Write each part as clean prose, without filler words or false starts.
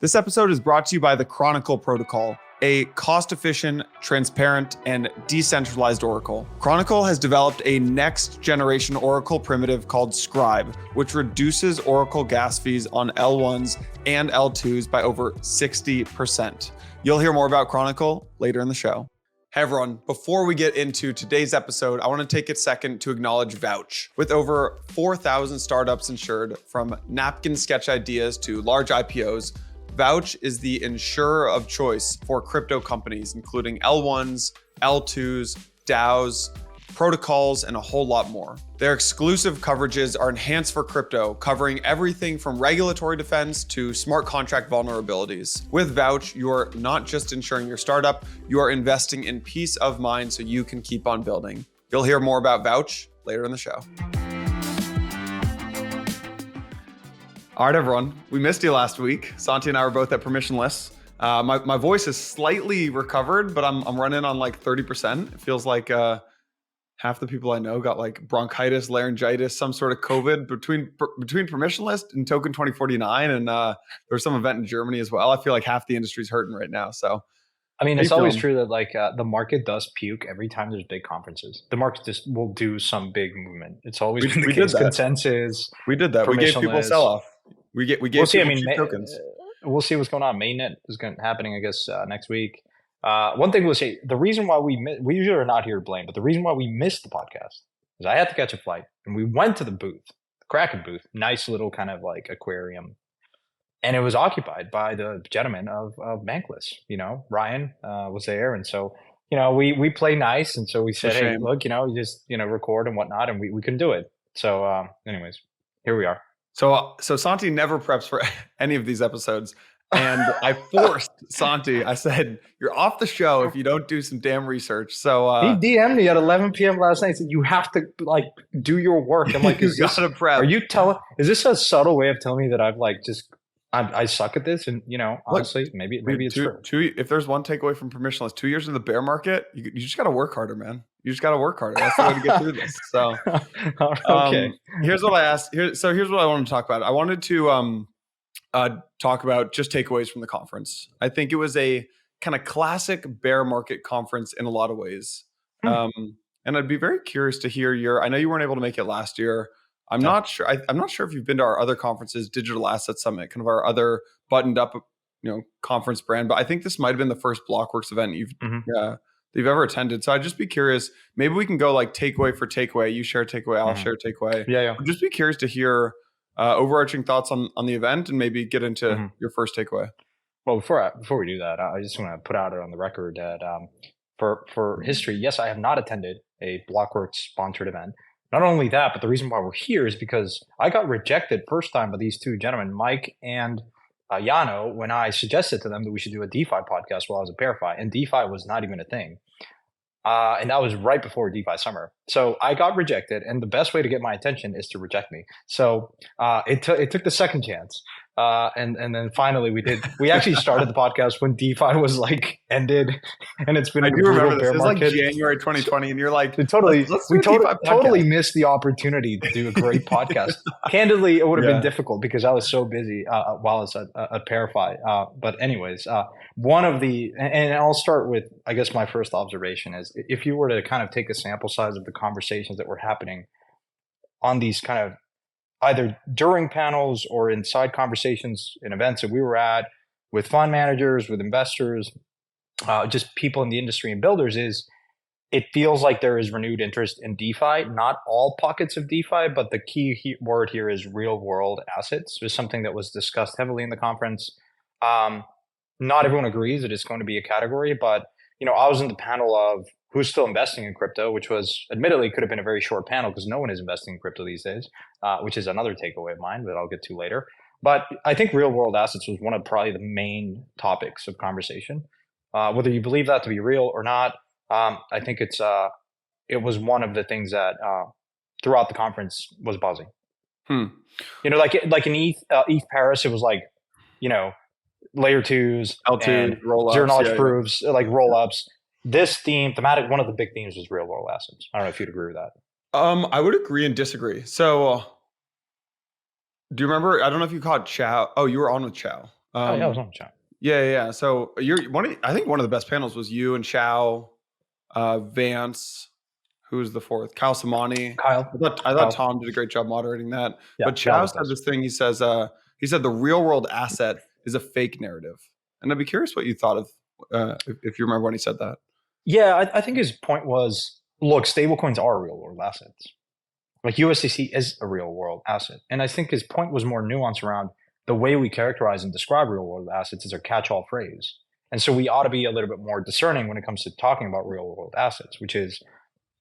This episode is brought to you by the Chronicle Protocol, a cost-efficient, transparent, and decentralized oracle. Chronicle has developed a next-generation oracle primitive called Scribe, which reduces oracle gas fees on L1s and L2s by over 60%. You'll hear more about Chronicle later in the show. Hey everyone, before we get into today's episode, I want to take a second to acknowledge Vouch. With over 4,000 startups insured, from napkin sketch ideas to large IPOs, Vouch is the insurer of choice for crypto companies, including L1s, L2s, DAOs, protocols, and a whole lot more. Their exclusive coverages are enhanced for crypto, covering everything from regulatory defense to smart contract vulnerabilities. With Vouch, you're not just insuring your startup, you are investing in peace of mind so you can keep on building. You'll hear more about Vouch later in the show. All right, everyone. We missed you last week. Santi and I were both at Permissionless. My voice is slightly recovered, but I'm running on like 30%. It feels like half the people I know got like bronchitis, laryngitis, some sort of COVID between Permissionless and Token 2049, and there was some event in Germany as well. I feel like half the industry's hurting right now. So, I mean, it's always true that like the market does puke every time there's big conferences. The market just will do some big movement. It's always been the case. Consensus. We did that. We gave people sell off. We gave we'll see. Tokens. We'll see what's going on. Mainnet is happening, I guess, next week. One thing we'll say: the reason why we usually are not here to blame, but the reason why we missed the podcast is I had to catch a flight, and we went to the booth, the Kraken booth, nice little kind of like aquarium, and it was occupied by the gentleman of Bankless. You know, Ryan was there, and so we play nice, and so we said, hey, look, you just record and whatnot, and we couldn't do it. So, anyways, here we are. So Santi never preps for any of these episodes. And I forced Santi, I said, you're off the show if you don't do some damn research. So he DM'd me at 11 p.m. last night. Said, you have to like do your work. I'm like, is this a subtle way of telling me that I suck at this? And honestly, look, maybe it's true. If there's one takeaway from Permissionless, 2 years in the bear market, you just got to work harder, man. You just got to work harder. That's the way to get through this. So, okay. Here's what I asked. Here's what I wanted to talk about. I wanted to talk about just takeaways from the conference. I think it was a kind of classic bear market conference in a lot of ways. And I'd be very curious to hear I know you weren't able to make it last year. I'm not sure. I'm not sure if you've been to our other conferences, Digital Asset Summit, kind of our other buttoned up, conference brand. But I think this might have been the first Blockworks event you've ever attended. So I'd just be curious. Maybe we can go like takeaway for takeaway. You share takeaway, I'll share takeaway. Yeah. I'd just be curious to hear overarching thoughts on the event and maybe get into your first takeaway. Well, before we do that, I just want to put out it on the record that for history, yes, I have not attended a Blockworks sponsored event. Not only that, but the reason why we're here is because I got rejected first time by these two gentlemen, Mike and Yano, when I suggested to them that we should do a DeFi podcast while I was at Verify, and DeFi was not even a thing. And that was right before DeFi summer. So I got rejected, and the best way to get my attention is to reject me. So it took the second chance. And then finally we actually started the podcast when DeFi was like ended, and it's been I do remember this. It was like January 2020, and you're like, we totally missed the opportunity to do a great podcast. Candidly, it would have been difficult because I was so busy while I was at Verify. But anyways, one of the, and I'll start with, I guess my first observation is, if you were to kind of take a sample size of the conversations that were happening on these kind of either during panels or in side conversations in events that we were at with fund managers, with investors, just people in the industry and builders, it feels like there is renewed interest in DeFi. Not all pockets of DeFi, but the key word here is real world assets. It was something that was discussed heavily in the conference. Not everyone agrees that it's going to be a category, but I was in the panel of who's still investing in crypto, which was admittedly could have been a very short panel because no one is investing in crypto these days, which is another takeaway of mine that I'll get to later. But I think real world assets was one of probably the main topics of conversation. Whether you believe that to be real or not, I think it was one of the things that throughout the conference was buzzing. Like in ETH Paris, it was like, layer twos, L2, roll-ups, zero knowledge proofs, like roll-ups. This thematic, one of the big themes was real world assets. I don't know if you'd agree with that. I would agree and disagree. So do you remember, I don't know if you caught Chow. Oh, you were on with Chow. Yeah, I was on chat. Yeah. So I think one of the best panels was you and Xiao, Vance. Who's the fourth? Kyle Samani. Kyle. I thought Tom did a great job moderating that. Yeah, but Xiao said this thing. He said the real world asset is a fake narrative. And I'd be curious what you thought of, if you remember when he said that. Yeah, I think his point was, look, stablecoins are real world assets. Like USDC is a real world asset. And I think his point was more nuanced around the way we characterize and describe real world assets is a catch-all phrase. And so we ought to be a little bit more discerning when it comes to talking about real world assets, which is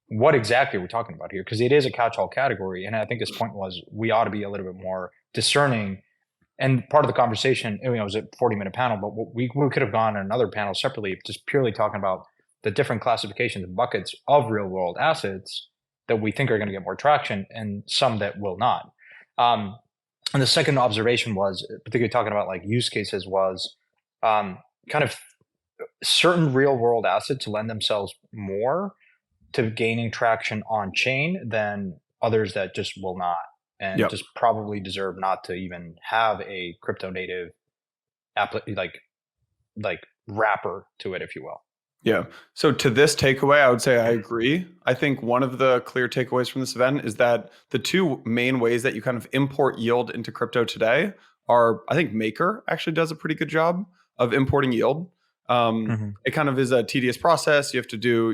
what exactly we're talking about here, because it is a catch-all category. And I think his point was we ought to be a little bit more discerning. And part of the conversation, it was a 40-minute panel, but we could have gone on another panel separately, just purely talking about the different classifications and buckets of real world assets that we think are going to get more traction and some that will not. And the second observation was, particularly talking about like use cases, was kind of certain real world assets lend themselves more to gaining traction on chain than others that just will not, and just probably deserve not to even have a crypto native like wrapper to it, if you will. Yeah. So to this takeaway, I would say I agree. I think one of the clear takeaways from this event is that the two main ways that you kind of import yield into crypto today are, I think Maker actually does a pretty good job of importing yield. It kind of is a tedious process. You have to do,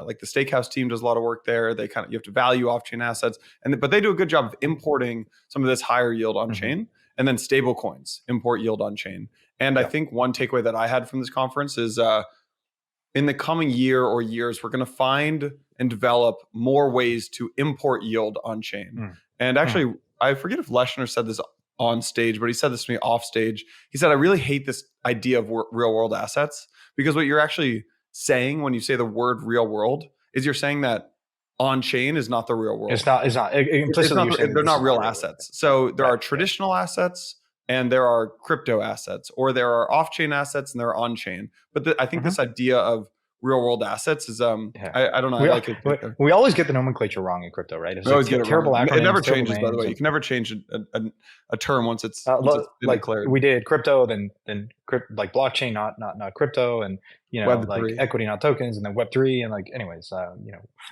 like the Steakhouse team does a lot of work there. You have to value off-chain assets, but they do a good job of importing some of this higher yield on chain, and then stable coins import yield on chain. And I think one takeaway that I had from this conference is, in the coming year or years, we're going to find and develop more ways to import yield on chain. And actually, I forget if Leshner said this on stage, but he said this to me off stage. He said, I really hate this idea of real world assets, because what you're actually saying when you say the word real world is you're saying that on chain is not the real world. It's not. Implicitly, they're not real assets. So there are traditional assets, and there are crypto assets, or there are off-chain assets, and there are on-chain. But I think this idea of real-world assets is, I don't know. We always get the nomenclature wrong in crypto, right? We always get it terrible wrong. It never changes, by the way. You can never change a term once it's been declared. We did crypto, then like blockchain, not crypto, and Web3. like equity, not tokens, and then Web3, and like anyways,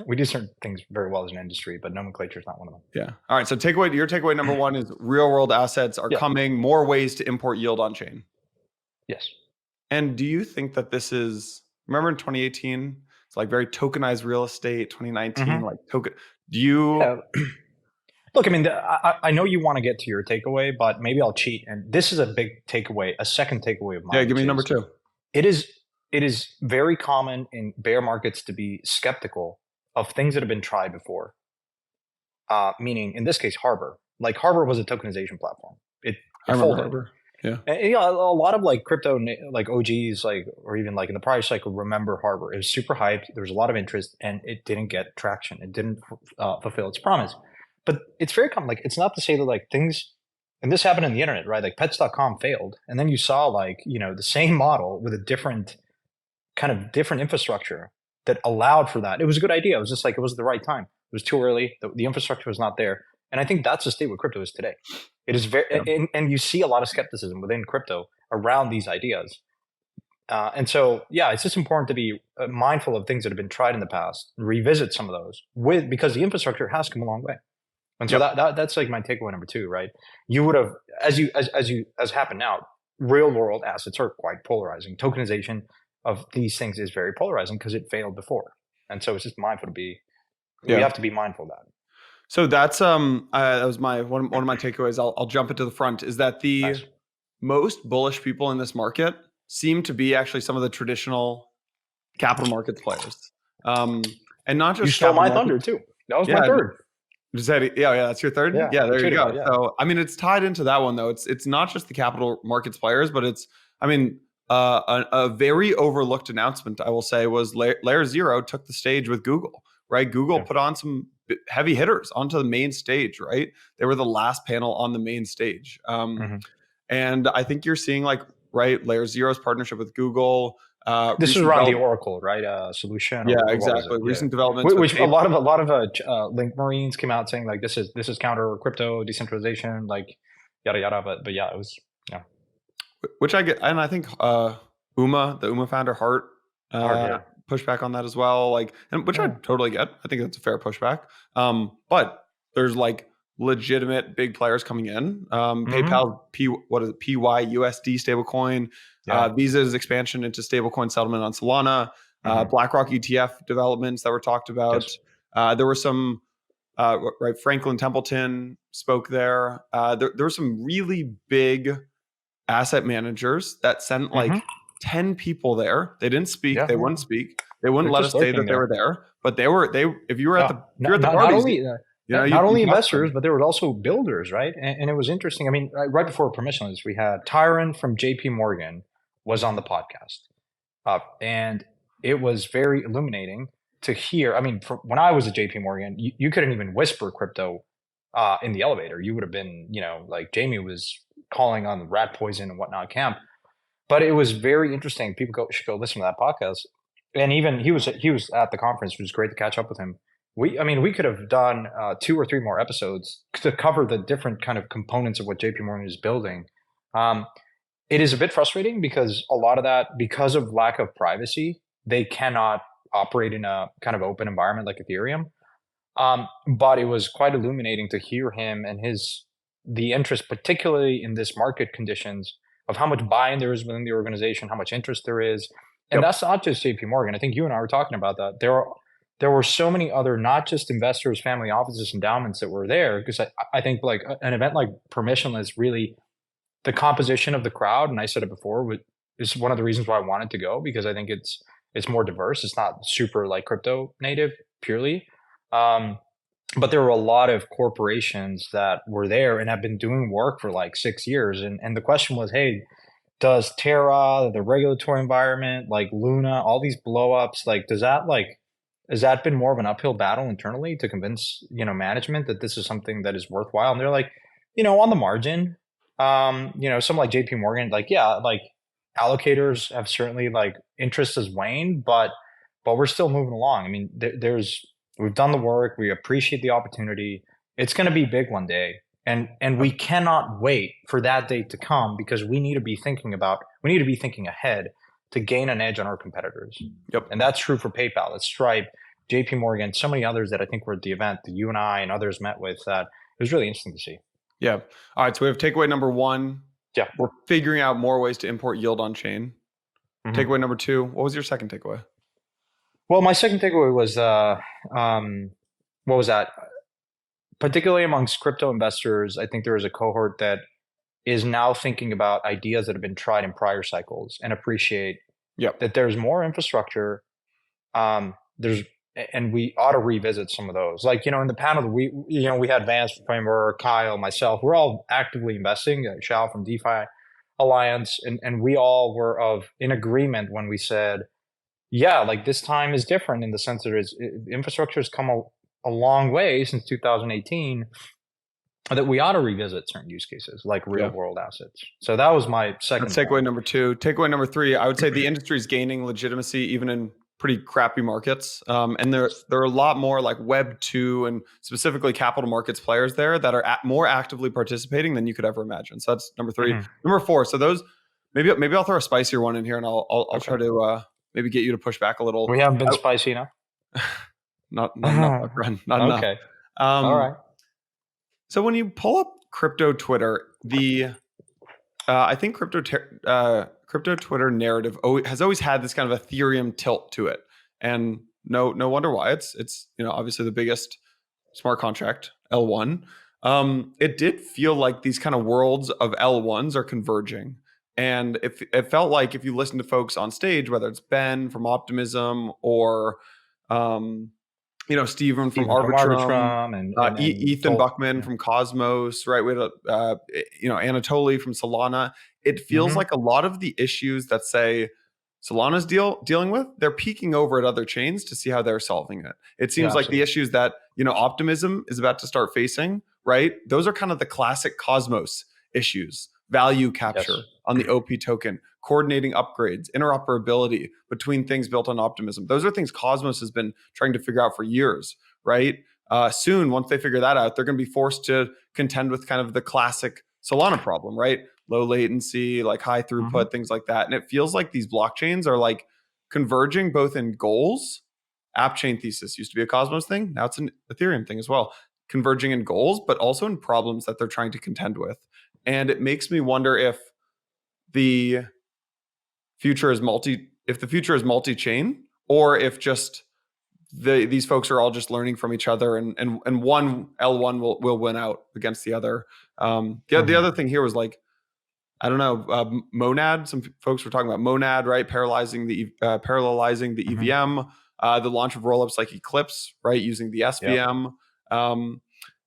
we do certain things very well as an industry, but nomenclature is not one of them. Yeah. All right. So your takeaway number one is real world assets are coming, more ways to import yield on chain. Yes. And do you think that this is, remember in 2018, it's like very tokenized real estate, 2019, like token, do you... Look, I mean, I know you want to get to your takeaway, but maybe I'll cheat. And this is a big takeaway, a second takeaway of mine. Yeah, give me number two. It is very common in bear markets to be skeptical of things that have been tried before. Meaning, in this case, Harbor. Like Harbor was a tokenization platform. It folded. Harbor. Yeah. And, a lot of like crypto, like OGs, like, or even like in the prior cycle, remember Harbor. It was super hyped. There was a lot of interest, and it didn't get traction. It didn't fulfill its promise. But it's very common. Like, it's not to say that like things, and this happened in the internet, right? Like pets.com failed, and then you saw like the same model with a different infrastructure that allowed for that. It was a good idea. It was just like, it was the right time. It was too early. The infrastructure was not there. And I think that's the state what crypto is today. It is very, and you see a lot of skepticism within crypto around these ideas. And so, it's just important to be mindful of things that have been tried in the past, revisit some of those because the infrastructure has come a long way. And so that's like my takeaway number two, right? You would have, as happened now, real world assets are quite polarizing. Tokenization of these things is very polarizing because it failed before. And so it's just we have to be mindful of that. So that's that was my one of my takeaways. I'll jump into the front, is that the most bullish people in this market seem to be actually some of the traditional capital markets players. And not just, you stole my thunder too. That was my third. That's your third. Yeah, there you go. Yeah. So I mean, it's tied into that one though. It's not just the capital markets players, but it's, a very overlooked announcement, I will say, was Layer Zero took the stage with Google, right? Google put on some heavy hitters onto the main stage, right? They were the last panel on the main stage. And I think you're seeing Layer Zero's partnership with Google. This is around the Oracle, right? Solution. Yeah, exactly. Recent developments. Which a lot of Link Marines came out saying like, this is counter crypto decentralization, like yada yada. But yeah, it was which I get, and I think the Uma founder, Hart, pushed back on that as well. Like, and which I totally get. I think that's a fair pushback. But there's like legitimate big players coming in. PayPal, PYUSD stablecoin, Visa's expansion into stablecoin settlement on Solana, BlackRock ETF developments that were talked about. There were some, Franklin Templeton spoke there. There were some really big asset managers that sent like 10 people there. They didn't speak. They wouldn't speak. They wouldn't let us say that they were there. But they if you were at the parties, not only investors, but there were also builders, right? And it was interesting. I mean, right before Permissionless, we had Tyron from JP Morgan was on the podcast. And it was very illuminating to hear. I mean, when I was at JP Morgan, you couldn't even whisper crypto in the elevator. You would have been, like Jamie was calling on the rat poison and whatnot camp. But it was very interesting. People should go listen to that podcast. And even he was at the conference. It was great to catch up with him. We could have done 2 or 3 more episodes to cover the different kind of components of what JP Morgan is building. It is a bit frustrating because a lot of that, because of lack of privacy, they cannot operate in a kind of open environment like Ethereum. But it was quite illuminating to hear him and the interest, particularly in this market conditions, of how much buy-in there is within the organization, how much interest there is. And that's not just JP Morgan. I think you and I were talking about that. There were so many other, not just investors, family offices, endowments that were there, because I think like an event like Permissionless, really the composition of the crowd, and I said it before, is one of the reasons why I wanted to go, because I think it's more diverse. It's not super like crypto native purely. But there were a lot of corporations that were there and have been doing work for like 6 years. And the question was, hey, does Terra, the regulatory environment, like Luna, all these blowups, like has that been more of an uphill battle internally to convince, management that this is something that is worthwhile? And they're like, on the margin, some like JP Morgan, like allocators have certainly like interest has waned, but we're still moving along. I mean, we've done the work. We appreciate the opportunity. It's going to be big one day. And we cannot wait for that day to come, because we need to be thinking ahead to gain an edge on our competitors. Yep. And that's true for PayPal, it's Stripe, JP Morgan, so many others that I think were at the event that you and I and others met with, that it was really interesting to see. Yeah. All right. So we have takeaway number 1. Yeah. We're figuring out more ways to import yield on chain. Takeaway number 2. What was your second takeaway? Well, my second takeaway was, what was that? Particularly amongst crypto investors, I think there is a cohort that is now thinking about ideas that have been tried in prior cycles and appreciate that there's more infrastructure. And we ought to revisit some of those. Like, in the panel, we had Vance, Kramer, Kyle, myself, we're all actively investing, Shao from DeFi Alliance. And we all were in agreement when we said, like this time is different in the sense that infrastructure has come a long way since 2018, that we ought to revisit certain use cases like real world assets. So that was my second. That's takeaway number 2. Takeaway number 3, I would say the industry is gaining legitimacy even in pretty crappy markets. And there are a lot more like Web 2 and specifically capital markets players there that are more actively participating than you could ever imagine. So that's number 3. Number 4. So those, maybe I'll throw a spicier one in here, and I'll try to maybe get you to push back a little. We haven't been spicy enough. Not enough, not enough. Okay. All right. So when you pull up crypto Twitter, I think crypto Twitter narrative has always had this kind of Ethereum tilt to it, and no wonder why. It's obviously the biggest smart contract, L1. It did feel like these kind of worlds of L1s are converging, and it felt like if you listen to folks on stage, whether it's Ben from Optimism or Steven from Arbitrum and Ethan Buckman from Cosmos, right? We had Anatoly from Solana. It feels like a lot of the issues that say Solana's dealing with, they're peeking over at other chains to see how they're solving it. It seems like the issues that Optimism is about to start facing, right? Those are kind of the classic Cosmos issues: value capture on the OP token, coordinating upgrades, interoperability between things built on Optimism. Those are things Cosmos has been trying to figure out for years, right? Soon, once they figure that out, they're going to be forced to contend with kind of the classic Solana problem, right? low latency, like high throughput, things like that. And it feels like these blockchains are like converging both in goals. App chain thesis used to be a Cosmos thing. Now it's an Ethereum thing as well. Converging in goals, but also in problems that they're trying to contend with. And it makes me wonder if the future is multi-chain, or if just these folks are all just learning from each other, and one L1 will win out against the other. The other thing here was like, I don't know, Monad. Some folks were talking about Monad, right? Parallelizing the EVM, the launch of rollups like Eclipse, right? Using the SVM.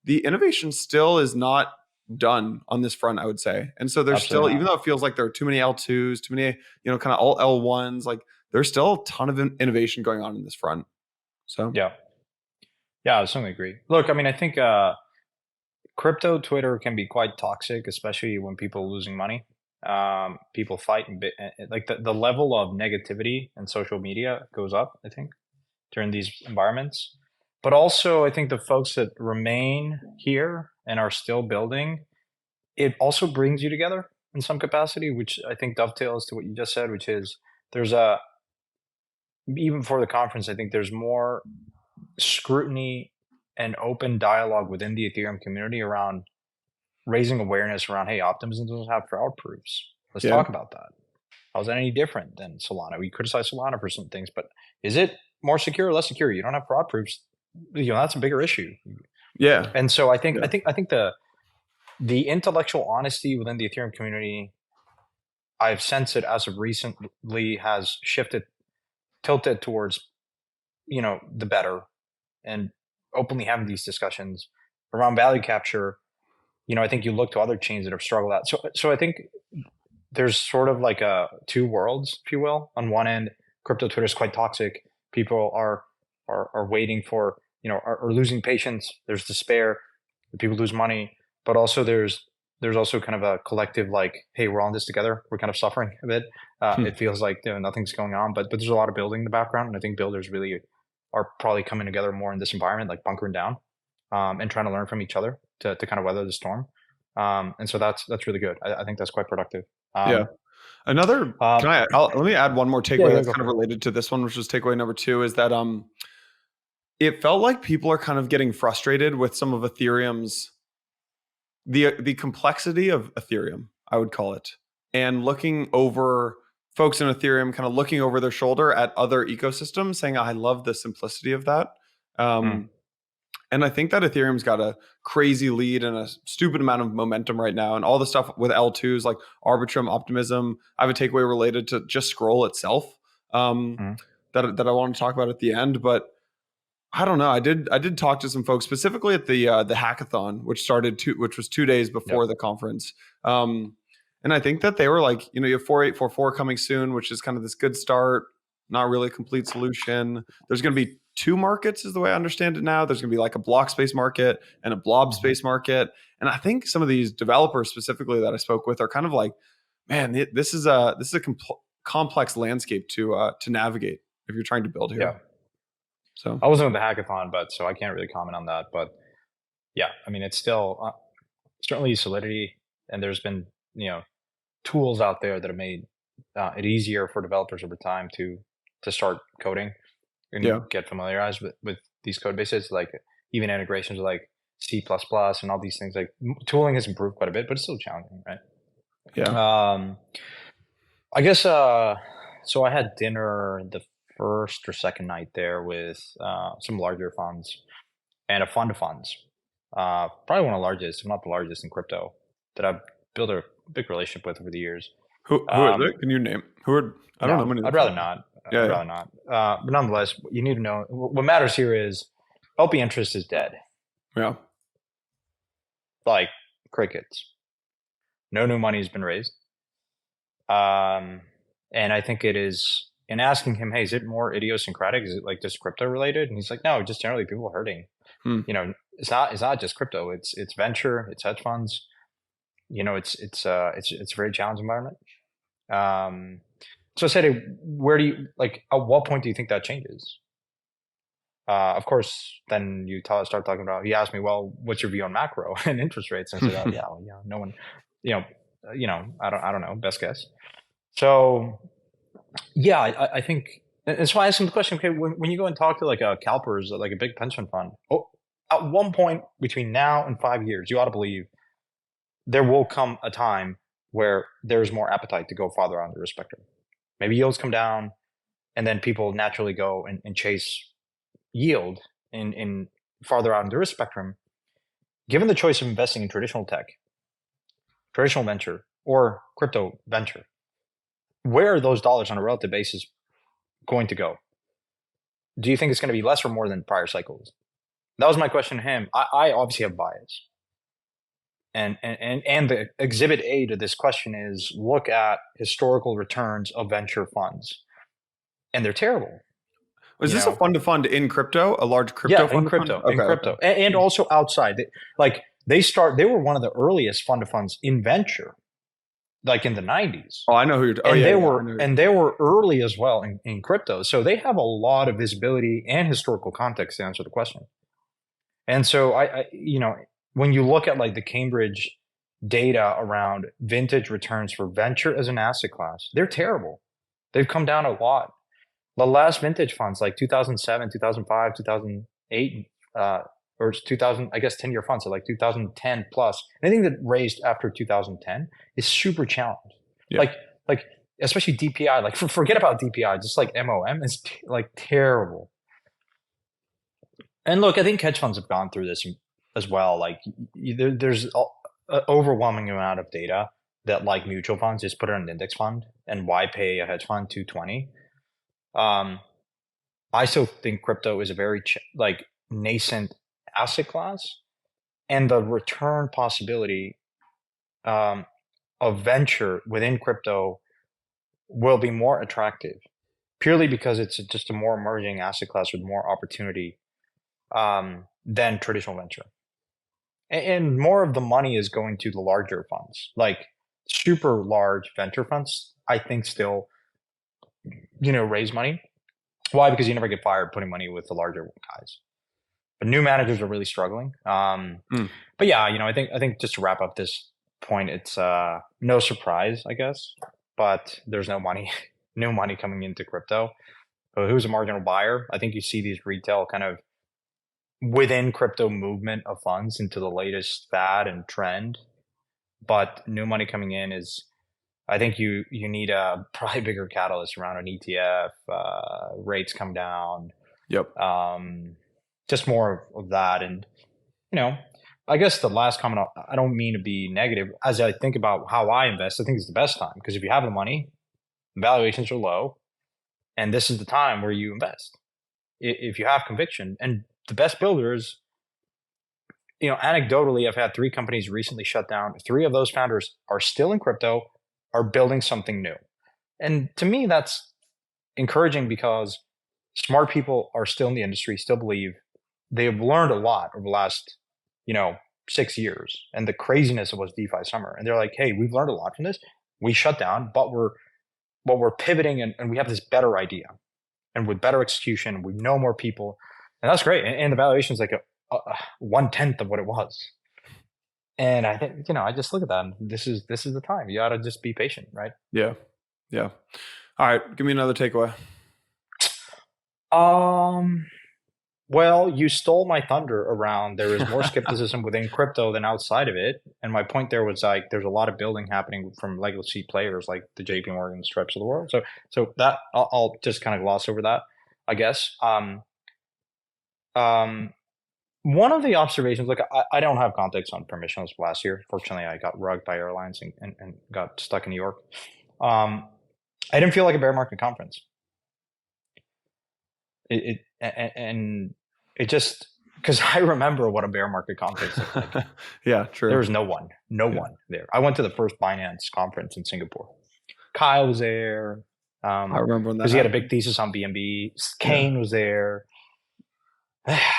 The innovation still is not done on this front, I would say. And so there's still, even though it feels like there are too many L2s, too many, kind of all L1s, like there's still a ton of innovation going on in this front. So yeah, I certainly agree. Look, I mean, I think crypto Twitter can be quite toxic, especially when people are losing money. People fight, like the level of negativity in social media goes up, I think, during these environments. But also, I think the folks that remain here and are still building, it also brings you together in some capacity, which I think dovetails to what you just said, which is even for the conference, I think there's more scrutiny and open dialogue within the Ethereum community around raising awareness around, hey, Optimism doesn't have fraud proofs. Let's talk about that. How's that any different than Solana? We criticize Solana for some things, but is it more secure or less secure? You don't have fraud proofs. That's a bigger issue. Yeah. And so I think the intellectual honesty within the Ethereum community, I've sensed it as of recently has tilted towards, the better, and openly having these discussions around value capture. I think you look to other chains that have struggled at. So I think there's sort of like two worlds, if you will. On one end, crypto Twitter is quite toxic. People are waiting for, are losing patience. There's despair. People lose money, but also there's also kind of a collective like, hey, we're all in this together. We're kind of suffering a bit. It feels like nothing's going on, but there's a lot of building in the background, and I think builders really are probably coming together more in this environment, like bunkering down, and trying to learn from each other to kind of weather the storm. And so that's really good. I think that's quite productive. Another, let me add one more takeaway that's kind of related to this one, which was takeaway number 2, is that it felt like people are kind of getting frustrated with some of Ethereum's the complexity of Ethereum, I would call it, and looking over folks in Ethereum, kind of looking over their shoulder at other ecosystems, saying, I love the simplicity of that. And I think that Ethereum's got a crazy lead and a stupid amount of momentum right now. And all the stuff with L2s like Arbitrum, Optimism. I have a takeaway related to just Scroll itself that I want to talk about at the end. But I don't know. I did talk to some folks specifically at the hackathon, which was 2 days before the conference. And I think that they were like, you have 4844 coming soon, which is kind of this good start, not really a complete solution. There's going to be 2 markets is the way I understand it now. There's going to be like a block space market and a blob space market. And I think some of these developers specifically that I spoke with are kind of like, man, this is a complex landscape to navigate if you're trying to build here. Yeah. So I wasn't at the hackathon, so I can't really comment on that. But yeah, I mean, it's still certainly Solidity, and there's been tools out there that have made it easier for developers over time to start coding and get familiarized with these code bases, like even integrations with like C++ and all these things. Like tooling has improved quite a bit, but it's still challenging, right? Yeah. I guess so I had dinner the first or second night there with some larger funds and a fund of funds. Probably one of the largest, if not the largest in crypto, that I've built a big relationship with over the years. Who is it? Can you name? I don't know many. I'd rather not. I'd rather not. But nonetheless, you need to know what matters here is LP interest is dead. Yeah. Like crickets. No new money has been raised. And I think it is, in asking him, hey, is it more idiosyncratic? Is it like just crypto related? And he's like, no, just generally people are hurting. It's not just crypto. It's venture, it's hedge funds. It's a very challenging environment. So I said, where do you at what point do you think that changes? Of course, then you start talking about, he asked me, well, what's your view on macro and interest rates? And I said, no one, I don't know, best guess. So yeah, I think that's why I asked him the question. Okay, when you go and talk to like a CalPERS, like a big pension fund, at one point between now and 5 years, you ought to believe there will come a time where there's more appetite to go farther on the risk spectrum. Maybe yields come down, and then people naturally go and chase yield in farther out in the risk spectrum. Given the choice of investing in traditional tech, traditional venture, or crypto venture, where are those dollars on a relative basis going to go? Do you think it's going to be less or more than prior cycles? That was my question to him. I obviously have bias. And the exhibit A to this question is look at historical returns of venture funds. And they're terrible. Is this a fund to fund in crypto? A large crypto fund? In crypto. And also outside. They were one of the earliest fund to funds in venture, like in the 90s. Oh, I know who you're they were early as well in crypto. So they have a lot of visibility and historical context to answer the question. And so I when you look at like the Cambridge data around vintage returns for venture as an asset class, they're terrible. They've come down a lot. The last vintage funds like 2007, 2005, 2008, or 2000, I guess 10-year funds, so like 2010 plus. Anything that raised after 2010 is super challenged. Yeah. Like especially DPI. Like forget about DPI. Just like MOM is like terrible. And look, I think hedge funds have gone through this as well. Like there's an overwhelming amount of data that like mutual funds, just put it in an index fund, and why pay a hedge fund 220? I still think crypto is a very nascent asset class, and the return possibility of venture within crypto will be more attractive purely because it's just a more emerging asset class with more opportunity than traditional venture. And more of the money is going to the larger funds, like super large venture funds, I think still, raise money. Why? Because you never get fired putting money with the larger guys. But new managers are really struggling. But yeah, I think just to wrap up this point, it's no surprise, I guess, but there's no money coming into crypto. So who's a marginal buyer? I think you see these retail kind of within crypto movement of funds into the latest fad and trend, but new money coming in is, I think you need a probably bigger catalyst around an ETF, rates come down. Yep. Just more of that. And, I guess the last comment, I don't mean to be negative. As I think about how I invest, I think it's the best time because if you have the money, valuations are low, and this is the time where you invest. If you have conviction, and the best builders, anecdotally, I've had 3 companies recently shut down. 3 of those founders are still in crypto, are building something new. And to me, that's encouraging because smart people are still in the industry, still believe. They've learned a lot over the last, 6 years. And the craziness was DeFi summer. And they're like, hey, we've learned a lot from this. We shut down, but we're pivoting and we have this better idea. And with better execution, we know more people. And that's great. And the valuation is like a 1/10 of what it was. And I think, I just look at that and this is the time. You ought to just be patient, right? Yeah. Yeah. All right. Give me another takeaway. Well, you stole my thunder around there is more skepticism within crypto than outside of it. And my point there was like there's a lot of building happening from legacy players like the JP Morgan Strips of the world. So that I'll just kind of gloss over that, I guess. One of the observations, look, I don't have context on permissionless last year. Fortunately, I got rugged by airlines and got stuck in New York. I didn't feel like a bear market conference. It just, because I remember what a bear market conference looked like. Yeah, true. There was no one there. I went to the first Binance conference in Singapore. Kyle was there. I remember when that because he had a big thesis on BNB. Kane was there.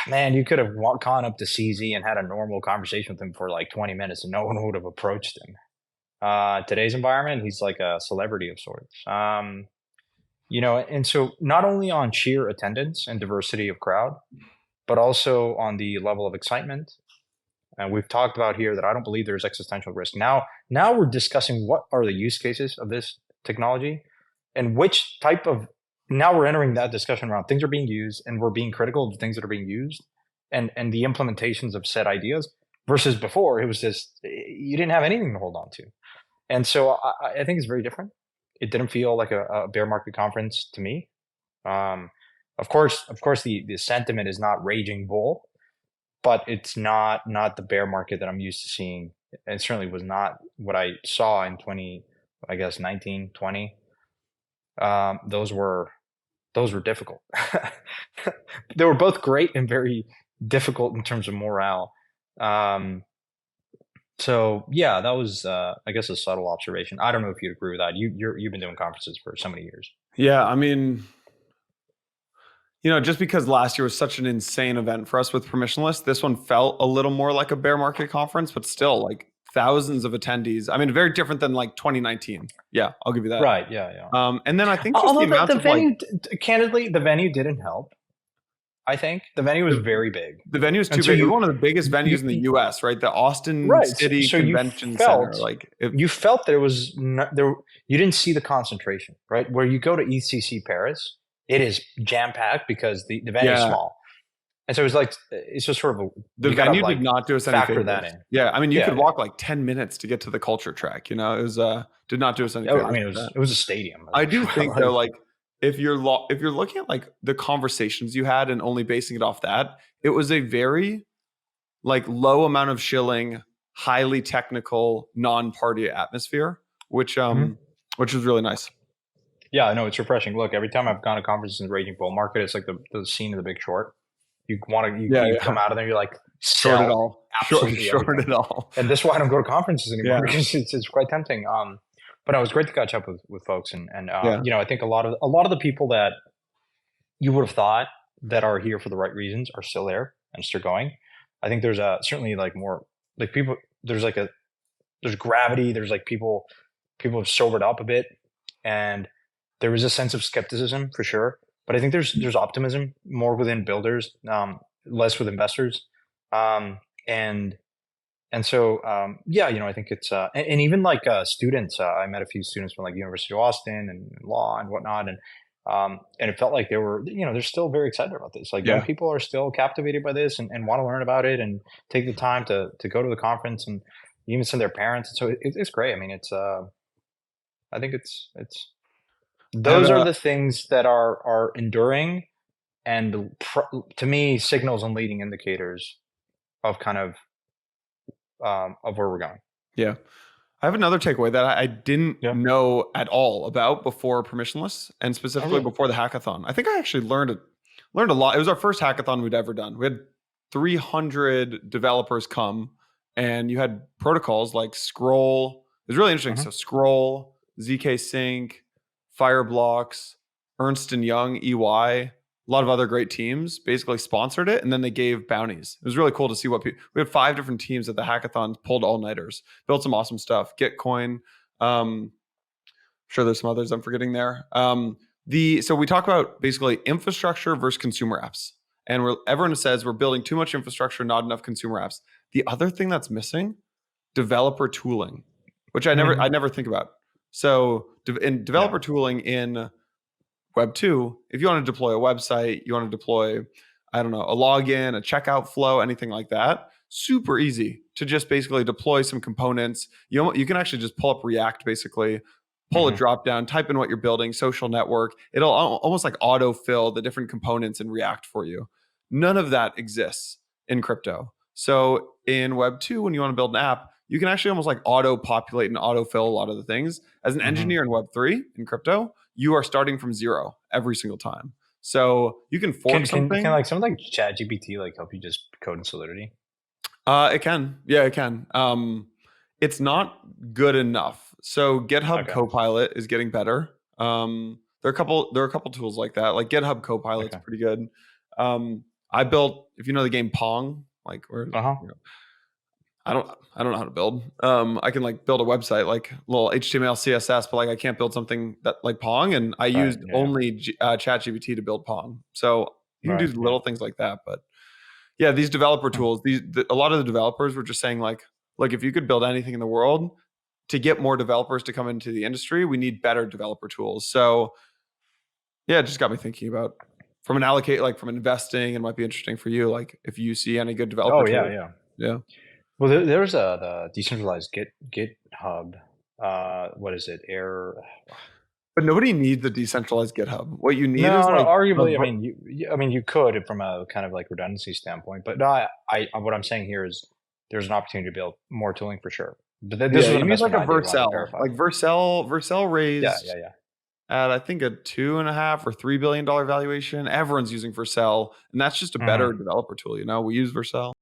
Man, you could have gone up to CZ and had a normal conversation with him for like 20 minutes and no one would have approached him. Today's environment, he's like a celebrity of sorts. And so not only on sheer attendance and diversity of crowd, but also on the level of excitement, And we've talked about here that I don't believe there's existential risk. Now we're discussing what are the use cases of this technology and which type of, now we're entering that discussion around things are being used and we're being critical of the things that are being used and the implementations of said ideas versus before it was just, you didn't have anything to hold on to. And so I think it's very different. It didn't feel like a bear market conference to me. Of course, the sentiment is not raging bull, but it's not the bear market that I'm used to seeing. It certainly was not what I saw in 19, 20. Those were difficult. They were both great and very difficult in terms of morale. So yeah, that was I guess a subtle observation. I don't know if you'd agree with that. You've been doing conferences for so many years. Yeah, I mean, just because last year was such an insane event for us with Permissionless, this one felt a little more like a bear market conference, but still like thousands of attendees. I mean, very different than like 2019. Yeah, I'll give you that. Right. Yeah. And then I think just the amount of venue, candidly, the venue didn't help. I think the venue was very big. The venue is too big. It was one of the biggest venues in the U.S., right? The Austin City Convention Center. You felt there was there. You didn't see the concentration, right? Where you go to ECC Paris, it is jam packed because the venue is small, and so it's just sort of the venue did not do us any favors. Factor that in. Yeah, I mean, you could walk like 10 minutes to get to the culture track. It was did not do us any favors. I mean, it was a stadium. I do think though, like, if you're looking at like the conversations you had and only basing it off that, it was a very like low amount of shilling, highly technical, non-party atmosphere, which was really nice. Yeah, I know, it's refreshing. Look, every time I've gone to conferences in the raging bull market, it's like the scene of The Big Short. You come out of there, you're like, short it all, absolutely short it all. And this is why I don't go to conferences anymore because it's quite tempting. But it was great to catch up with folks, and I think a lot of the people that you would have thought that are here for the right reasons are still there and still going. I think there's certainly like more like people. There's gravity. There's like people have sobered up a bit, and there is a sense of skepticism for sure. But I think there's optimism more within builders, less with investors, And so, I think it's, and even like students, I met a few students from like University of Austin and law and whatnot. And it felt like they were, they're still very excited about this. Like young people are still captivated by this and want to learn about it and take the time to go to the conference and even send their parents. And so it's great. I mean, I think those are the things that are enduring and to me, signals and leading indicators of kind of where we're going. Yeah. I have another takeaway that I didn't know at all about before Permissionless and specifically before the hackathon. I think I actually learned a lot. It was our first hackathon we'd ever done. We had 300 developers come and you had protocols like Scroll. It was really interesting. So Scroll, ZK Sync, Fireblocks, Ernst & Young, EY, a lot of other great teams basically sponsored it, and then they gave bounties. It was really cool to see we had 5 different teams at the hackathon, pulled all-nighters, built some awesome stuff. Gitcoin, sure there's some others I'm forgetting there. So we talk about basically infrastructure versus consumer apps, and everyone says we're building too much infrastructure, not enough consumer apps. The other thing that's missing, developer tooling, which I never think about. So in developer tooling in Web 2, if you want to deploy a website, you want to deploy, I don't know, a login, a checkout flow, anything like that, super easy to just basically deploy some components. You can actually just pull up React, basically, pull a drop down, type in what you're building, social network. It'll almost like autofill the different components in React for you. None of that exists in crypto. So in Web 2, when you want to build an app, you can actually almost like auto-populate and autofill a lot of the things. As an engineer in Web 3 in crypto, you are starting from zero every single time. So you can fork something. Can like something like ChatGPT like help you just code in Solidity? It can. Yeah, it can. It's not good enough. So GitHub Copilot is getting better. There are a couple tools like that. Like GitHub Copilot's pretty good. I built, if you know the game Pong, like where I don't know how to build. I can like build a website, like little HTML, CSS, but like I can't build something that like Pong. And I used only ChatGPT to build Pong. So you can do little things like that. But Yeah, these developer tools, a lot of the developers were just saying like, look, if you could build anything in the world to get more developers to come into the industry, we need better developer tools. So yeah, it just got me thinking about from from investing, it might be interesting for you. Like if you see any good developer tools. Yeah. Well, there's the decentralized GitHub. What is it? But nobody needs the decentralized GitHub. What you need No, is like arguably, I mean, you could from a kind of like redundancy standpoint, but no, what I'm saying here is there's an opportunity to build more tooling for sure. But this was an investment like a Vercel. Like Vercel raised at I think a $2.5 or $3 billion valuation. Everyone's using Vercel, and that's just a better developer tool. You know, we use Vercel.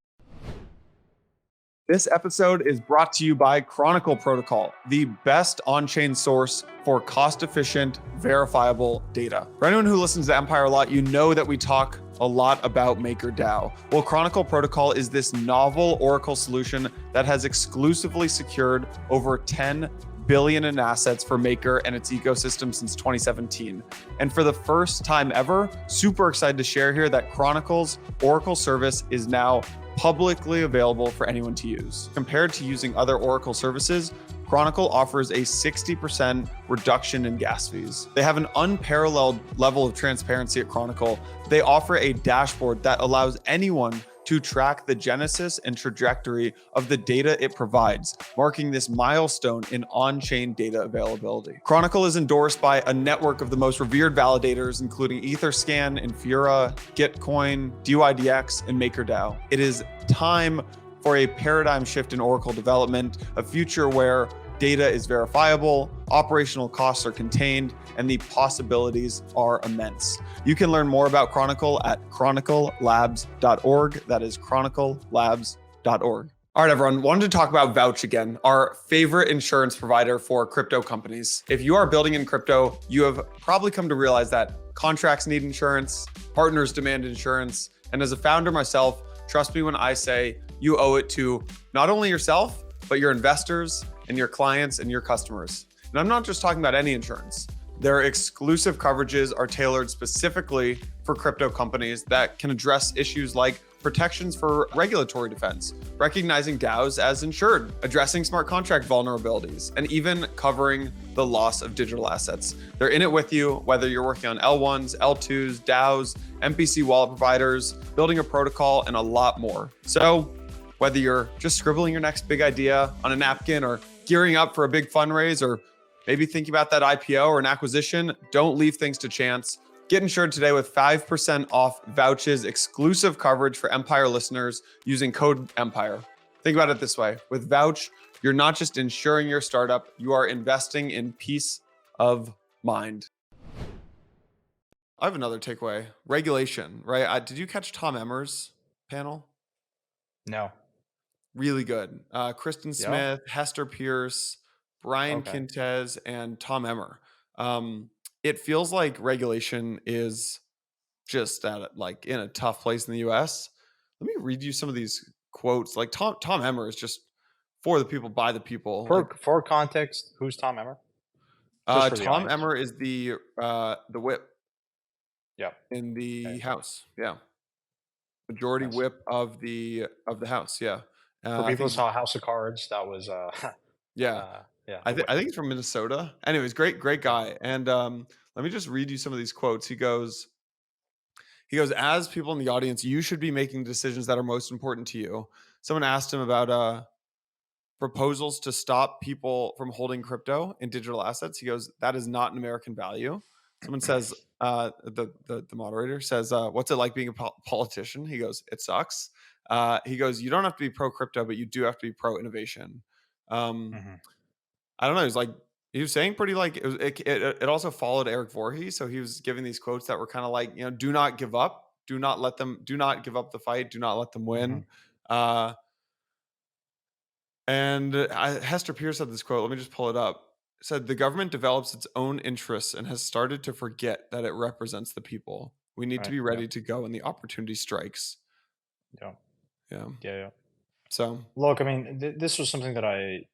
This episode is brought to you by Chronicle Protocol, the best on-chain source for cost-efficient, verifiable data. For anyone who listens to Empire a lot, you know that we talk a lot about MakerDAO. Well, Chronicle Protocol is this novel Oracle solution that has exclusively secured over 10 billion in assets for Maker and its ecosystem since 2017. And for the first time ever, super excited to share here that Chronicle's Oracle service is now publicly available for anyone to use. Compared to using other Oracle services, Chronicle offers a 60% reduction in gas fees. They have an unparalleled level of transparency at Chronicle. They offer a dashboard that allows anyone to track the genesis and trajectory of the data it provides, marking this milestone in on-chain data availability. Chronicle is endorsed by a network of the most revered validators, including Etherscan, Infura, Gitcoin, DYDX, and MakerDAO. It is time for a paradigm shift in Oracle development, a future where data is verifiable, operational costs are contained, and the possibilities are immense. You can learn more about Chronicle at chroniclelabs.org. That is chroniclelabs.org. All right, everyone, wanted to talk about Vouch again, our favorite insurance provider for crypto companies. If you are building in crypto, you have probably come to realize that contracts need insurance, partners demand insurance, and as a founder myself, trust me when I say you owe it to not only yourself, but your investors and your clients and your customers. And I'm not just talking about any insurance. Their exclusive coverages are tailored specifically for crypto companies that can address issues like protections for regulatory defense, recognizing DAOs as insured, addressing smart contract vulnerabilities, and even covering the loss of digital assets. They're in it with you, whether you're working on L1s, L2s, DAOs, MPC wallet providers, building a protocol, and a lot more. So whether you're just scribbling your next big idea on a napkin or gearing up for a big fundraise or maybe thinking about that IPO or an acquisition, don't leave things to chance. Get insured today with 5% off Vouch's exclusive coverage for Empire listeners using code EMPIRE. Think about it this way. With Vouch, you're not just insuring your startup, you are investing in peace of mind. I have another takeaway. Regulation, right? Did you catch Tom Emmer's panel? No. Really good. Kristen Smith, Hester Pierce, Brian Quintez, and Tom Emmer. It feels like regulation is just like in a tough place in the US. Let me read you some of these quotes. Like Tom Emmer is just for the people, by the people. For context, who's Tom Emmer? Tom Emmer is the whip. Yeah. In the House. Yeah. Majority whip of the House. Yeah. For people who saw House of Cards, that was yeah. I think he's from Minnesota. Anyways, great guy. And let me just read you some of these quotes. He goes, as people in the audience, you should be making decisions that are most important to you. Someone asked him about proposals to stop people from holding crypto and digital assets. He goes, that is not an American value. Someone says, the moderator says, what's it like being a politician? He goes, it sucks. He goes, you don't have to be pro crypto, but you do have to be pro innovation. I don't know. He was saying pretty like it also followed Eric Voorhees. So he was giving these quotes that were kind of like, do not give up. Do not give up the fight. Do not let them win. And Hester Pierce had this quote. Let me just pull it up. It said, the government develops its own interests and has started to forget that it represents the people. We need to be ready to go when the opportunity strikes. Yeah. So look, I mean, this was something that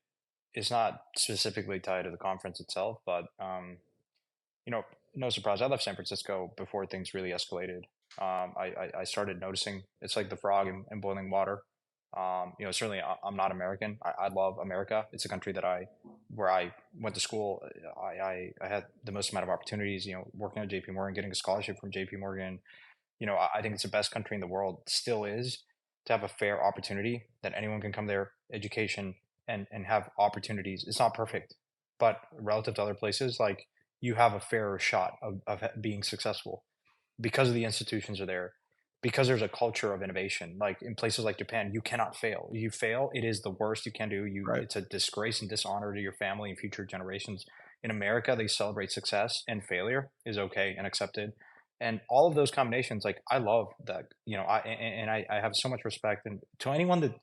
it's not specifically tied to the conference itself, but no surprise. I left San Francisco before things really escalated. I started noticing it's like the frog in boiling water. Certainly I'm not American. I love America. It's a country that where I went to school. I had the most amount of opportunities, working at JP Morgan, getting a scholarship from JP Morgan. I think it's the best country in the world, still is, to have a fair opportunity that anyone can come there, education and have opportunities. It's not perfect, but relative to other places, like, you have a fairer shot of being successful because of the institutions are there, because there's a culture of innovation. Like in places like Japan, you cannot fail. You fail, it is the worst you can do. Right. It's a disgrace and dishonor to your family and future generations. In America, they celebrate success, and failure is okay and accepted. And all of those combinations, like, I love that. I have so much respect. And to anyone that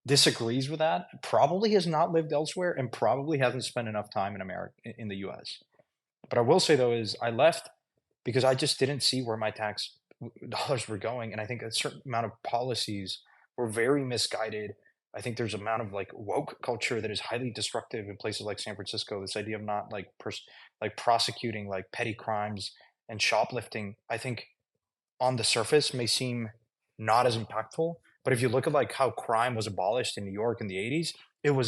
disagrees with that, probably has not lived elsewhere and probably hasn't spent enough time in America, in the US. But I will say, though, is I left because I just didn't see where my tax dollars were going. And I think a certain amount of policies were very misguided. I think there's an amount of like woke culture that is highly destructive in places like San Francisco. This idea of not like prosecuting like petty crimes and shoplifting, I think on the surface may seem not as impactful. But if you look at like how crime was abolished in New York in the 80s,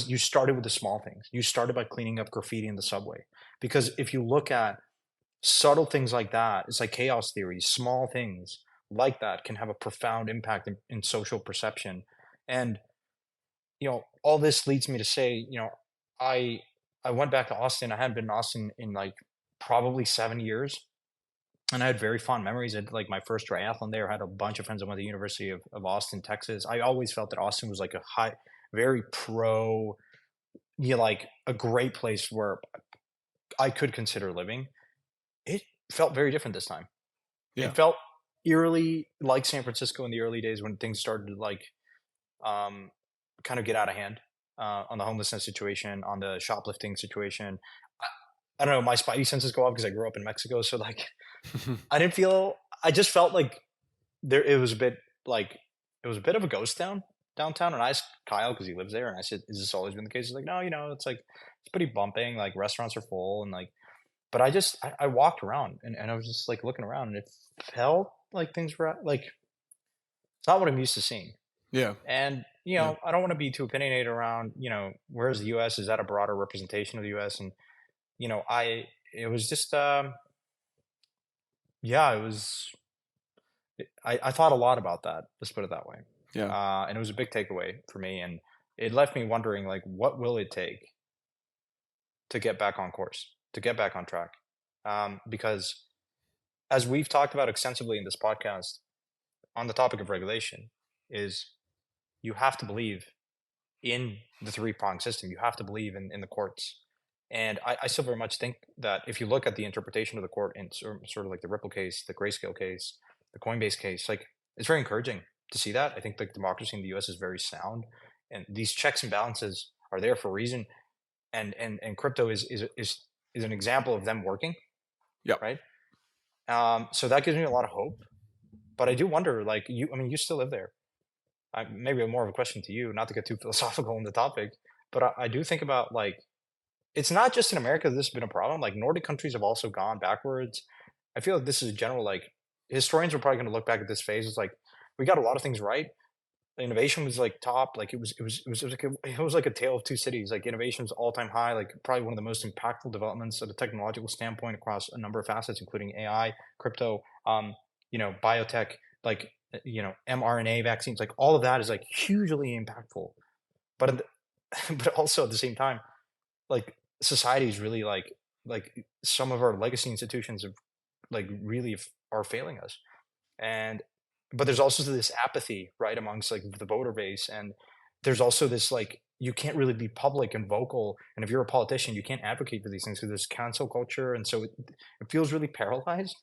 you started with the small things. You started by cleaning up graffiti in the subway. Because if you look at subtle things like that, it's like chaos theory. Small things like that can have a profound impact in social perception. And all this leads me to say, I went back to Austin. I hadn't been in Austin in like probably 7 years, and I had very fond memories. I had like my first triathlon there. I had a bunch of friends that went to the University of Austin, Texas. I always felt that Austin was like very pro, like a great place where I could consider living. It felt very different this time. Yeah. It felt eerily like San Francisco in the early days when things started to like kind of get out of hand, on the homelessness situation, on the shoplifting situation. I don't know, my spidey senses go up because I grew up in Mexico. So like, I just felt like it was a bit of a ghost town downtown. And I asked Kyle, because he lives there, and I said, "Is this always been the case?" He's like, "No, it's like, it's pretty bumping, like restaurants are full." And like, but I walked around and I was just like looking around, and it felt like things were like, it's not what I'm used to seeing. Yeah. And, I don't want to be too opinionated around, where's the US? Is that a broader representation of the US? And, it was just, I thought a lot about that. Let's put it that way. Yeah. And it was a big takeaway for me. And it left me wondering, like, what will it take to get back on course, to get back on track? Because as we've talked about extensively in this podcast on the topic of regulation, is you have to believe in the three-pronged system. You have to believe in the courts. And I still very much think that if you look at the interpretation of the court in sort of like the Ripple case, the Grayscale case, the Coinbase case, like, it's very encouraging to see that. I think the democracy in the US is very sound, and these checks and balances are there for a reason. And crypto is an example of them working. Yeah. Right. So that gives me a lot of hope. But I do wonder, like, you still live there. Maybe more of a question to you, not to get too philosophical on the topic, but I do think about, like, it's not just in America that this has been a problem. Like, Nordic countries have also gone backwards. I feel like this is a general, like, historians are probably going to look back at this phase as like, we got a lot of things right. Innovation was like top, like it was like a tale of two cities. Like, innovation was all time high, like probably one of the most impactful developments at a technological standpoint across a number of facets, including AI, crypto, biotech, like, mRNA vaccines, like all of that is like hugely impactful. But but also at the same time, like, society is really like some of our legacy institutions have like really are failing us. And but there's also this apathy, right, amongst like the voter base. And there's also this, like, you can't really be public and vocal, and if you're a politician, you can't advocate for these things because there's cancel culture, and so it feels really paralyzed.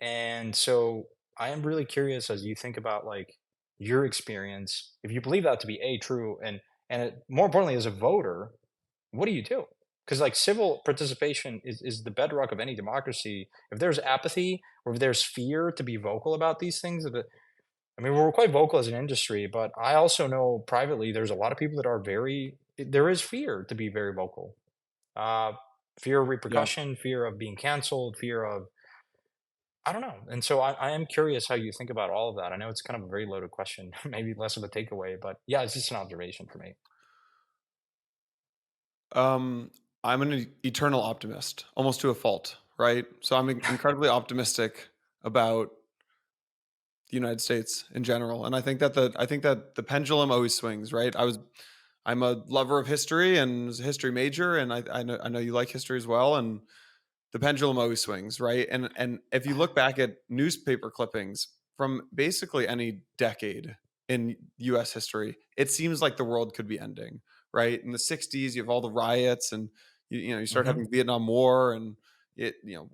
And so I am really curious, as you think about like your experience, if you believe that to be true, and more importantly, as a voter, what do you do? Because like civil participation is the bedrock of any democracy. If there's apathy or if there's fear to be vocal about these things, we're quite vocal as an industry, but I also know privately there's a lot of people that there is fear to be very vocal. Fear of repercussion, fear of being canceled, fear of I don't know. And so I am curious how you think about all of that. I know it's kind of a very loaded question, maybe less of a takeaway, but yeah, it's just an observation for me. Um, I'm an eternal optimist, almost to a fault, right? So I'm incredibly optimistic about the United States in general, and I think that the pendulum always swings, right? I'm a lover of history and was a history major, and I know you like history as well, and the pendulum always swings, right? And if you look back at newspaper clippings from basically any decade in US history, it seems like the world could be ending, right? In the 60s, you have all the riots and you start Hmm. having Vietnam War and you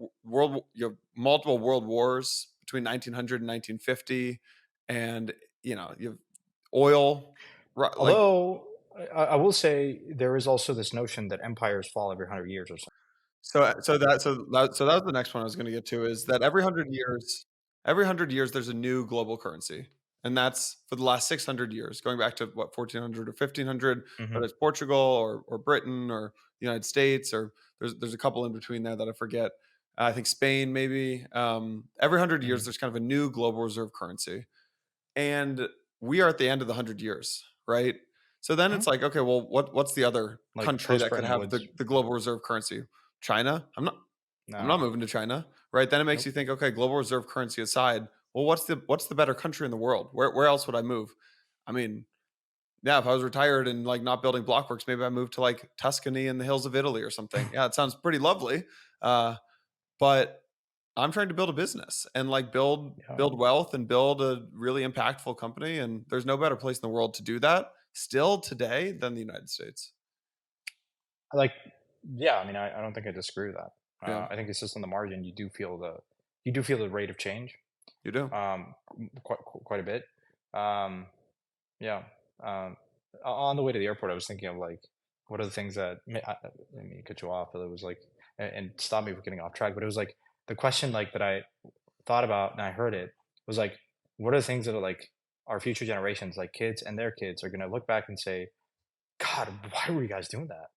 have multiple world wars between 1900 and 1950 and you have oil like Although I will say there is also this notion that empires fall every 100 years or so. So that was the next one I was going to get to is that every 100 years there's a new global currency, and that's for the last 600 years, going back to what 1400 or 1500, Hmm. whether it's Portugal or Britain or the United States or there's a couple in between there that I forget. I think Spain maybe. Every 100 years Hmm. there's kind of a new global reserve currency, and we are at the end of the 100 years, right? So then it's like, okay, well, what's the other Like country post that could Bretton have Woods. the global reserve currency? China? I'm not No. moving to China, right? Then it makes Nope. you think, okay, global reserve currency aside, well, what's the better country in the world? Where else would I move? I mean, yeah, if I was retired and like not building blockworks, maybe I moved to like Tuscany in the hills of Italy or something. Yeah, it sounds pretty lovely. Uh, but I'm trying to build a business and like Yeah. build wealth and build a really impactful company. And there's no better place in the world to do that still today than the United States. Like, yeah, I mean, I don't think I disagree with that. Yeah, I think it's just on the margin. You do feel the rate of change, you do. quite a bit. Um, yeah. Um, on the way to the airport, I was thinking of like, what are the things that I mean, cut you off, but it was like, and stop me from getting off track. But it was like the question like that I thought about and I heard it was like, what are the things that are like our future generations, like kids and their kids, are going to look back and say, God, why were you guys doing that?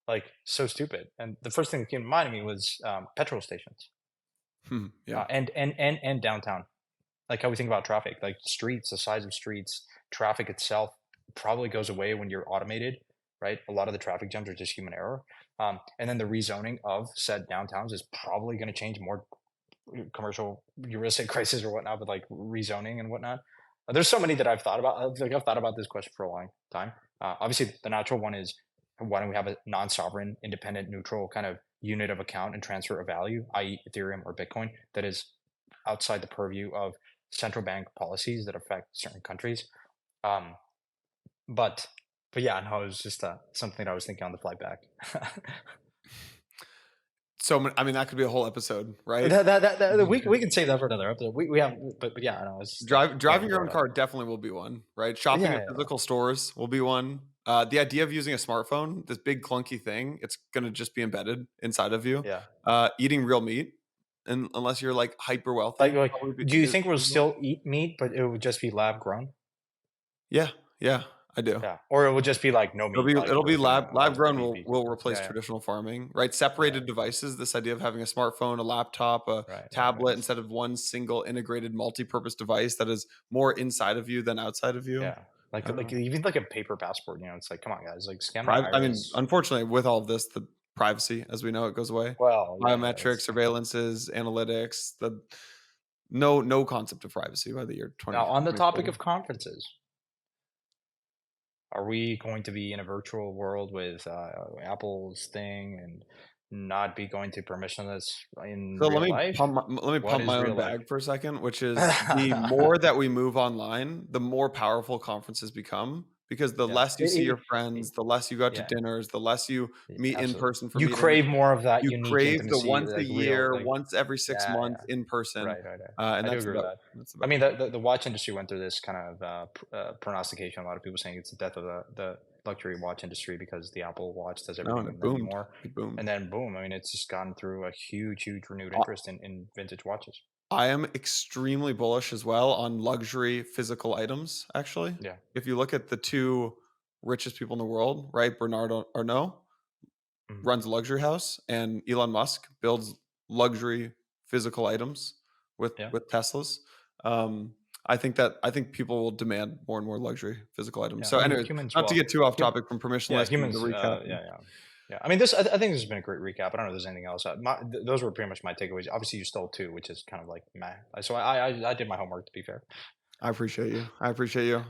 Like so stupid. And the first thing that came to mind to me was petrol stations, Yeah. and downtown. Like how we think about traffic, like streets, the size of streets, traffic itself probably goes away when you're automated, right? A lot of the traffic jams are just human error. And then the rezoning of said downtowns is probably going to change more commercial real estate crisis or whatnot, with like rezoning and whatnot. There's so many that I've thought about. Like I've thought about this question for a long time. Obviously, the natural one is why don't we have a non-sovereign, independent, neutral kind of unit of account and transfer of value, i.e., Ethereum or Bitcoin, that is outside the purview of central bank policies that affect certain countries. Um, but but yeah, no, it was just something that I was thinking on the flight back. So I mean, that could be a whole episode, right? We can save that for another episode. We have, but yeah, no, it's just wanted Driving to your throw own it out car there. definitely will be one, right? Shopping Yeah, at yeah, physical stores will be one. The idea of using a smartphone, this big clunky thing, it's gonna just be embedded inside of you. yeah. Eating real meat, and unless you're like hyper wealthy, Like, probably do you is think we'll reasonable. still eat meat, but it would just be lab grown? Yeah, yeah, I do. Yeah, or it would just be like no meat, like It'll be we're gonna lab always grown be vegan. will replace Yeah, traditional farming, right? yeah, yeah. Separated devices, this idea of having a smartphone, a laptop, a Right, right, right. tablet instead of one single integrated multi-purpose device that is more inside of you than outside of you. Yeah, like Uh, even like a paper passport. It's like, come on, guys, like scan my I mean, iris. unfortunately, with all of this, the privacy as we know it goes away. Well, yeah, yeah. Biometrics, surveillances, analytics, the no concept of privacy by the year Now, on the topic 2040. of conferences, are we going to be in a virtual world with Apple's thing and not be going to permissionless in So real life? let me What pump my is own real life? bag for a second, which is the more that we move online, the more powerful conferences become because the Yeah. less you see your friends, the less you go out to Yeah, dinners, the less you meet in absolutely. person for You meetings. crave more of that You unique crave the intimacy, once a like real, year, like, once every 6 yeah, months yeah. in person, Right, right, right. and I do agree with that. that's the I better mean, part. the watch industry went through this kind of prognostication. A lot of people saying it's the death of the luxury watch industry because the Apple Watch does No, everything and and then more. it boomed. And then boom, I mean, it's just gone through a huge renewed interest in vintage watches. I am extremely bullish as well on luxury physical items, actually. Yeah. If you look at the two richest people in the world, right? Bernard Arnault Mhm. runs a luxury house, and Elon Musk builds luxury physical items. with Teslas. I think people will demand more and more luxury physical items. So anyways, not to get too off topic from permissionless. Humans. Yeah. I mean, I think this has been a great recap. I don't know if there's anything else. Those were pretty much my takeaways. Obviously, you stole two, which is kind of like meh. So I did my homework, to be fair. I appreciate you.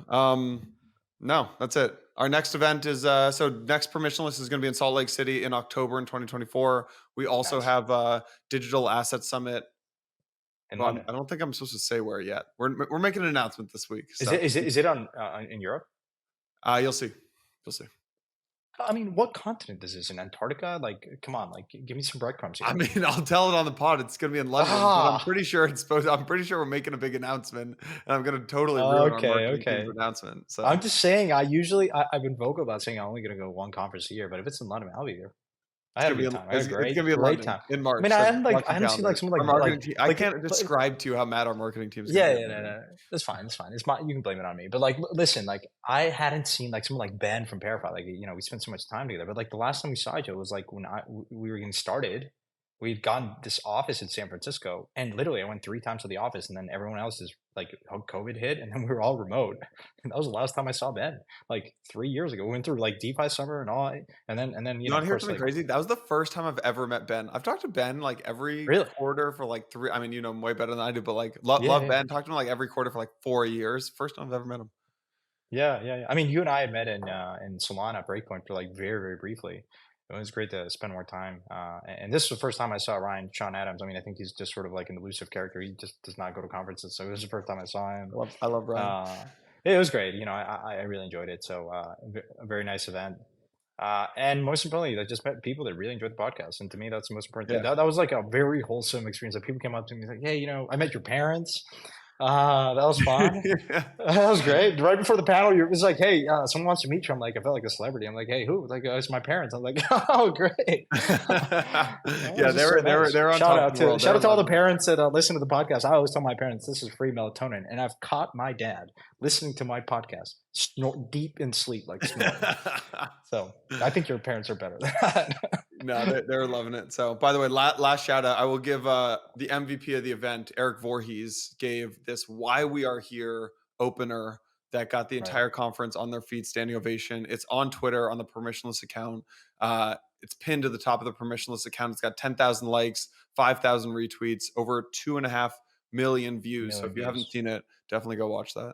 No, that's it. Our next event is so next permissionless is going to be in Salt Lake City in October in 2024. We also have Digital Asset Summit. Well, I don't think I'm supposed to say where yet. We're making an announcement this week. So. Is it on in Europe? You'll see. I mean, what continent is this in? Antarctica? Like, come on, like, give me some breadcrumbs here. I mean, I'll tell it on the pod. It's gonna be in London. But I'm pretty sure I'm pretty sure we're making a big announcement, and I'm gonna totally ruin our marketing team's announcement. So I'm just saying. I've been vocal about saying I'm only gonna go one conference a year, but if it's in London, I'll be there. I had a good time. It's gonna be a great time in March. I mean, I hadn't seen like someone like marketing team. I can't describe to you how mad our marketing team is. No. That's fine. You can blame it on me. But like, listen, like I hadn't seen like someone like Ben from Verify. Like, you know, we spent so much time together. But like the last time we saw each other was like when we were getting started. We'd gotten this office in San Francisco, and literally I went 3 times to the office, and then everyone else is like, COVID hit, and then we were all remote. And that was the last time I saw Ben, like 3 years ago. We went through like DeFi summer and all, and then you know. Here's something crazy. That was the first time I've ever met Ben. I've talked to Ben like every quarter for like 3. I mean, you know him way better than I do, but like love Ben. Talked to him like every quarter for like 4 years. First time I've ever met him. Yeah. I mean, you and I had met in Solana Breakpoint for like very, very briefly. It was great to spend more time. And this was the first time I saw Ryan Sean Adams. I mean, I think he's just sort of like an elusive character. He just does not go to conferences. So it was the first time I saw him. I love Ryan. It was great. You know, I really enjoyed it. So a very nice event. And most importantly, I just met people that really enjoyed the podcast. And to me, that's the most important thing. That was like a very wholesome experience. That people came up to me like, hey, you know, I met your parents. That was fun. That was great. Right before the panel, it was like, hey, someone wants to meet you. I'm like, I felt like a celebrity. I'm like, hey, who? Like, it's my parents. I'm like, oh, great. They were on top of the world. Shout out to all the parents that listen to the podcast. I always tell my parents this is free melatonin, and I've caught my dad listening to my podcast snort deep in sleep, like snoring. So I think your parents are better than that. No, they're loving it. So, by the way, last shout out, I will give the MVP of the event, Eric Voorhees, gave this "Why We Are Here" opener that got the entire conference on their feet, standing ovation. It's on Twitter on the Permissionless account. It's pinned to the top of the Permissionless account. It's got 10,000 likes, 5,000 retweets, over 2.5 million views. So if you haven't seen it, definitely go watch that.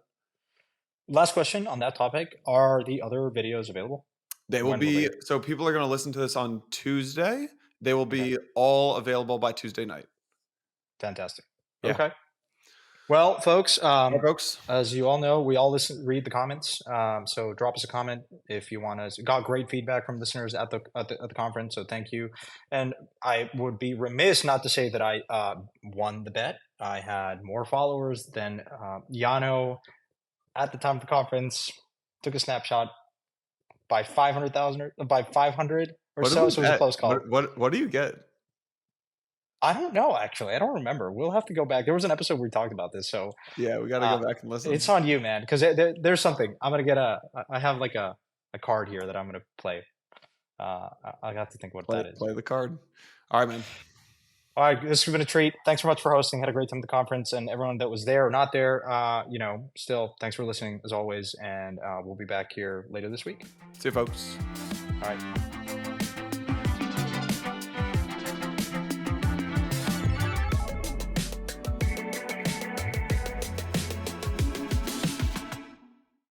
Last question on that topic: are the other videos available? They will be. So people are going to listen to this on Tuesday. They will be all available by Tuesday night. Fantastic. Yeah. Okay. Well, folks, as you all know, we all read the comments. So drop us a comment if you want to. Got great feedback from listeners at the conference, so thank you. And I would be remiss not to say that I won the bet. I had more followers than Yano at the time of the conference. Took a snapshot by 500,000 or by 500 or so. So it was a close call. What do you get? I don't know, actually. I don't remember. We'll have to go back. There was an episode where we talked about this. So yeah, we got to go back and listen. It's on you, man. Because there's something. I'm going to get I have like a card here that I'm going to play. I got to think what that is. Play the card. All right, man. All right. This has been a treat. Thanks so much for hosting. Had a great time at the conference, and everyone that was there or not there, still thanks for listening as always. And we'll be back here later this week. See you, folks. All right.